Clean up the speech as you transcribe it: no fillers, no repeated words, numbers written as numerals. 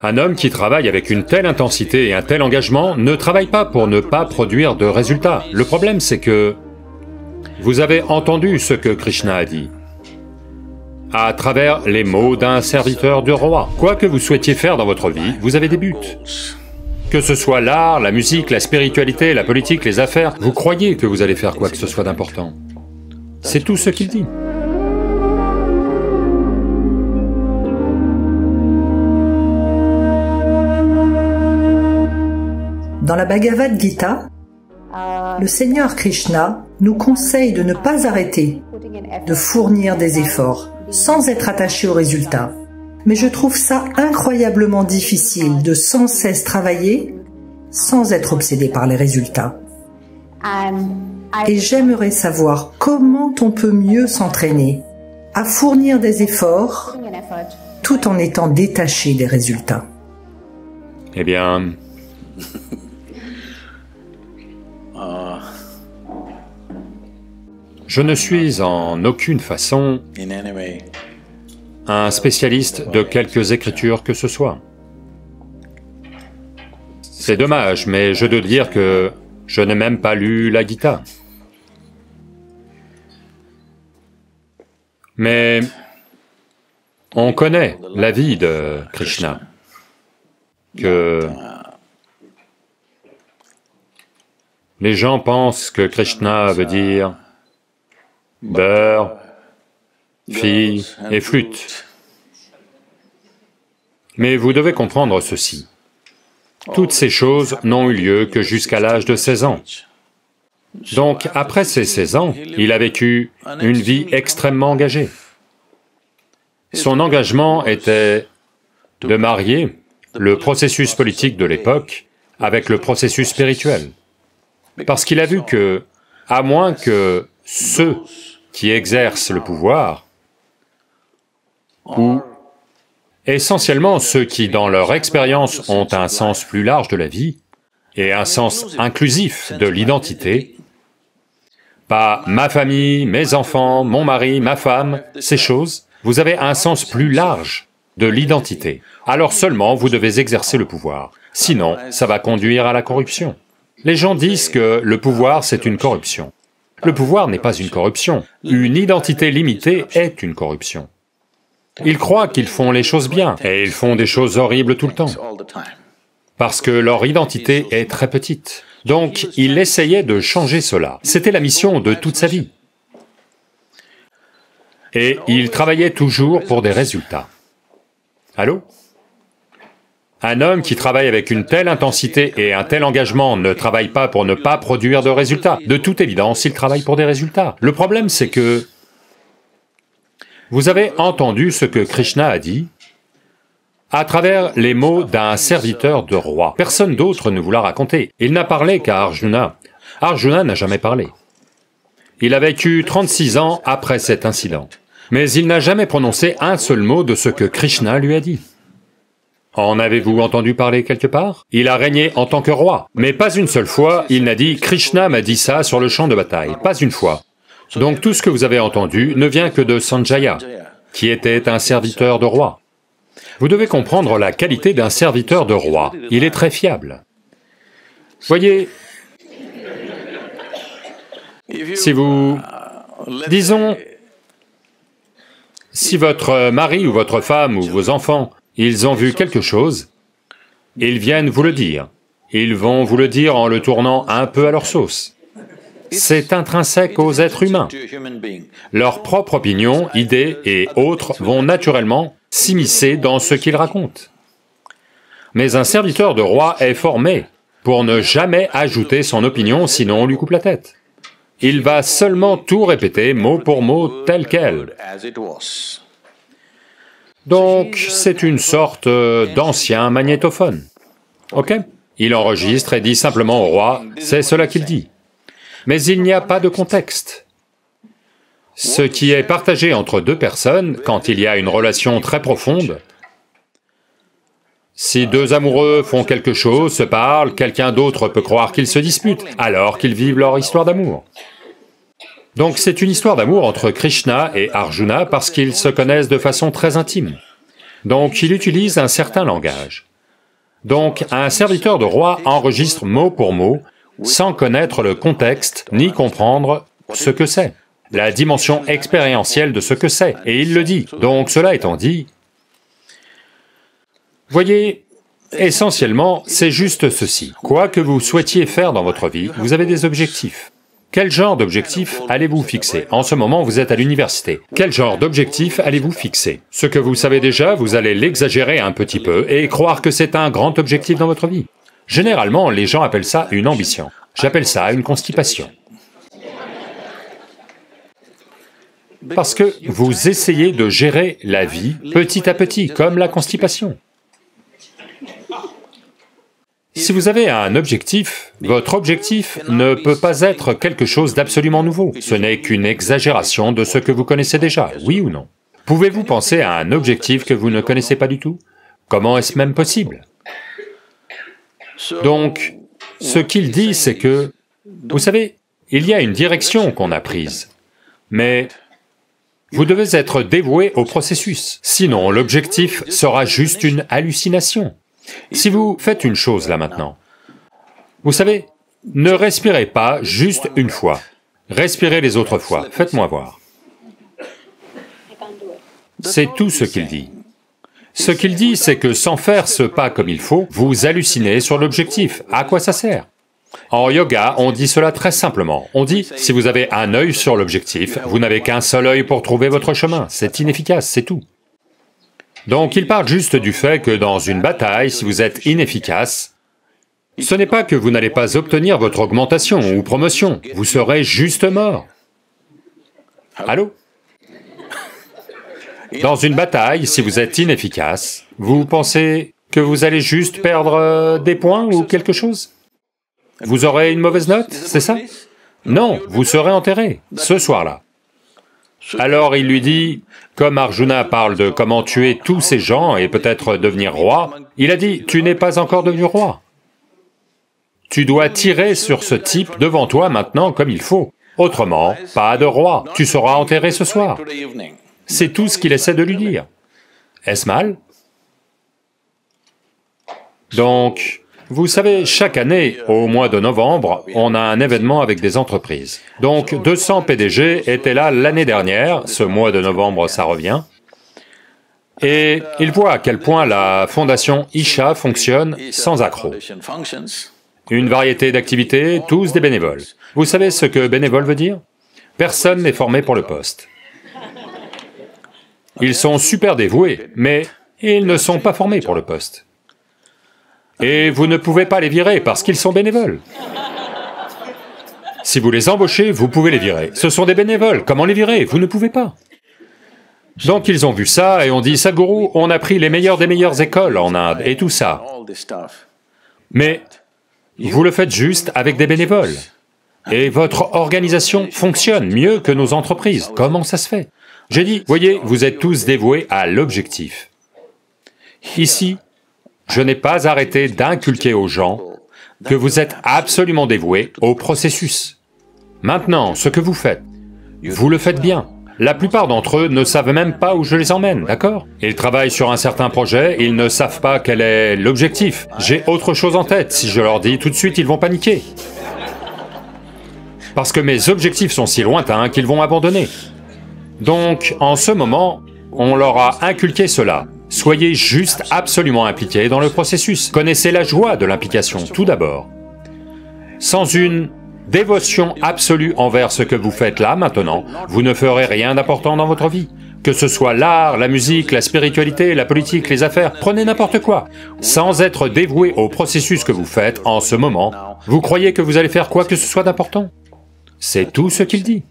Un homme qui travaille avec une telle intensité et un tel engagement ne travaille pas pour ne pas produire de résultats. Le problème, c'est que vous avez entendu ce que Krishna a dit à travers les mots d'un serviteur du roi. Quoi que vous souhaitiez faire dans votre vie, vous avez des buts. Que ce soit l'art, la musique, la spiritualité, la politique, les affaires, vous croyez que vous allez faire quoi que ce soit d'important. C'est tout ce qu'il dit. Dans la Bhagavad Gita, le Seigneur Krishna nous conseille de ne pas arrêter de fournir des efforts sans être attaché aux résultats. Mais je trouve ça incroyablement difficile de sans cesse travailler sans être obsédé par les résultats. Et j'aimerais savoir comment on peut mieux s'entraîner à fournir des efforts tout en étant détaché des résultats. Eh bien... Je ne suis en aucune façon un spécialiste de quelques écritures que ce soit. C'est dommage, mais je dois dire que je n'ai même pas lu la Gita. Mais on connaît la vie de Krishna, que les gens pensent que Krishna veut dire beurre, fille et flûte. Mais vous devez comprendre ceci. Toutes ces choses n'ont eu lieu que jusqu'à l'âge de 16 ans. Donc, après ces 16 ans, il a vécu une vie extrêmement engagée. Son engagement était de marier le processus politique de l'époque avec le processus spirituel. Parce qu'il a vu que, à moins que ceux qui exercent le pouvoir, ou essentiellement ceux qui, dans leur expérience, ont un sens plus large de la vie, et un sens inclusif de l'identité, pas ma famille, mes enfants, mon mari, ma femme, ces choses, vous avez un sens plus large de l'identité. Alors seulement vous devez exercer le pouvoir, sinon ça va conduire à la corruption. Les gens disent que le pouvoir c'est une corruption. Le pouvoir n'est pas une corruption, une identité limitée est une corruption. Ils croient qu'ils font les choses bien, et ils font des choses horribles tout le temps, parce que leur identité est très petite. Donc, il essayait de changer cela. C'était la mission de toute sa vie. Et il travaillait toujours pour des résultats. Allô? Un homme qui travaille avec une telle intensité et un tel engagement ne travaille pas pour ne pas produire de résultats. De toute évidence, il travaille pour des résultats. Le problème, c'est que vous avez entendu ce que Krishna a dit à travers les mots d'un serviteur de roi. Personne d'autre ne vous l'a raconté. Il n'a parlé qu'à Arjuna. Arjuna n'a jamais parlé. Il a vécu 36 ans après cet incident. Mais il n'a jamais prononcé un seul mot de ce que Krishna lui a dit. En avez-vous entendu parler quelque part? Il a régné en tant que roi, mais pas une seule fois il n'a dit « Krishna m'a dit ça sur le champ de bataille », pas une fois. Donc tout ce que vous avez entendu ne vient que de Sanjaya, qui était un serviteur de roi. Vous devez comprendre la qualité d'un serviteur de roi, il est très fiable. Voyez, si vous... disons, si votre mari ou votre femme ou vos enfants, ils ont vu quelque chose, ils viennent vous le dire. Ils vont vous le dire en le tournant un peu à leur sauce. C'est intrinsèque aux êtres humains. Leurs propres opinions, idées et autres vont naturellement s'immiscer dans ce qu'ils racontent. Mais un serviteur de roi est formé pour ne jamais ajouter son opinion, sinon on lui coupe la tête. Il va seulement tout répéter mot pour mot tel quel. Donc, c'est une sorte d'ancien magnétophone, ok? Il enregistre et dit simplement au roi, c'est cela qu'il dit. Mais il n'y a pas de contexte. Ce qui est partagé entre deux personnes, quand il y a une relation très profonde, si deux amoureux font quelque chose, se parlent, quelqu'un d'autre peut croire qu'ils se disputent, alors qu'ils vivent leur histoire d'amour. Donc c'est une histoire d'amour entre Krishna et Arjuna parce qu'ils se connaissent de façon très intime. Donc il utilise un certain langage. Donc, un serviteur de roi enregistre mot pour mot, sans connaître le contexte, ni comprendre ce que c'est, la dimension expérientielle de ce que c'est, et il le dit. Donc, cela étant dit, voyez, essentiellement, c'est juste ceci. Quoi que vous souhaitiez faire dans votre vie, vous avez des objectifs. Quel genre d'objectif allez-vous fixer? En ce moment, vous êtes à l'université. Quel genre d'objectif allez-vous fixer? Ce que vous savez déjà, vous allez l'exagérer un petit peu et croire que c'est un grand objectif dans votre vie. Généralement, les gens appellent ça une ambition. J'appelle ça une constipation. Parce que vous essayez de gérer la vie petit à petit, comme la constipation. Si vous avez un objectif, votre objectif ne peut pas être quelque chose d'absolument nouveau. Ce n'est qu'une exagération de ce que vous connaissez déjà, oui ou non? Pouvez-vous penser à un objectif que vous ne connaissez pas du tout? Comment est-ce même possible? Donc, ce qu'il dit, c'est que, vous savez, il y a une direction qu'on a prise, mais vous devez être dévoué au processus, sinon l'objectif sera juste une hallucination. Si vous faites une chose là maintenant, vous savez, ne respirez pas juste une fois, respirez les autres fois, faites-moi voir. C'est tout ce qu'il dit. Ce qu'il dit, c'est que sans faire ce pas comme il faut, vous hallucinez sur l'objectif. À quoi ça sert? En yoga, on dit cela très simplement. On dit, si vous avez un œil sur l'objectif, vous n'avez qu'un seul œil pour trouver votre chemin. C'est inefficace, c'est tout. Donc il parle juste du fait que dans une bataille, si vous êtes inefficace, ce n'est pas que vous n'allez pas obtenir votre augmentation ou promotion, vous serez juste mort. Allô? Dans une bataille, si vous êtes inefficace, vous pensez que vous allez juste perdre des points ou quelque chose? Vous aurez une mauvaise note, c'est ça? Non, vous serez enterré, ce soir-là. Alors il lui dit, comme Arjuna parle de comment tuer tous ces gens et peut-être devenir roi, il a dit, tu n'es pas encore devenu roi. Tu dois tirer sur ce type devant toi maintenant comme il faut. Autrement, pas de roi, tu seras enterré ce soir. C'est tout ce qu'il essaie de lui dire. Est-ce mal? Donc, vous savez, chaque année, au mois de novembre, on a un événement avec des entreprises. Donc 200 PDG étaient là l'année dernière, ce mois de novembre ça revient, et ils voient à quel point la fondation Isha fonctionne sans accroc. Une variété d'activités, tous des bénévoles. Vous savez ce que bénévole veut dire? Personne n'est formé pour le poste. Ils sont super dévoués, mais ils ne sont pas formés pour le poste. Et vous ne pouvez pas les virer parce qu'ils sont bénévoles. Si vous les embauchez, vous pouvez les virer. Ce sont des bénévoles, comment les virer? Vous ne pouvez pas. Donc ils ont vu ça et ont dit, Sadhguru, on a pris les meilleurs des meilleures écoles en Inde et tout ça. Mais vous le faites juste avec des bénévoles. Et votre organisation fonctionne mieux que nos entreprises. Comment ça se fait? J'ai dit, voyez, vous êtes tous dévoués à l'objectif. Ici, je n'ai pas arrêté d'inculquer aux gens que vous êtes absolument dévoués au processus. Maintenant, ce que vous faites, vous le faites bien. La plupart d'entre eux ne savent même pas où je les emmène, d'accord? Ils travaillent sur un certain projet, ils ne savent pas quel est l'objectif. J'ai autre chose en tête, si je leur dis tout de suite, ils vont paniquer. Parce que mes objectifs sont si lointains qu'ils vont abandonner. Donc, en ce moment, on leur a inculqué cela. Soyez juste absolument impliqués dans le processus. Connaissez la joie de l'implication, tout d'abord. Sans une dévotion absolue envers ce que vous faites là, maintenant, vous ne ferez rien d'important dans votre vie. Que ce soit l'art, la musique, la spiritualité, la politique, les affaires, prenez n'importe quoi. Sans être dévoué au processus que vous faites en ce moment, vous croyez que vous allez faire quoi que ce soit d'important? C'est tout ce qu'il dit.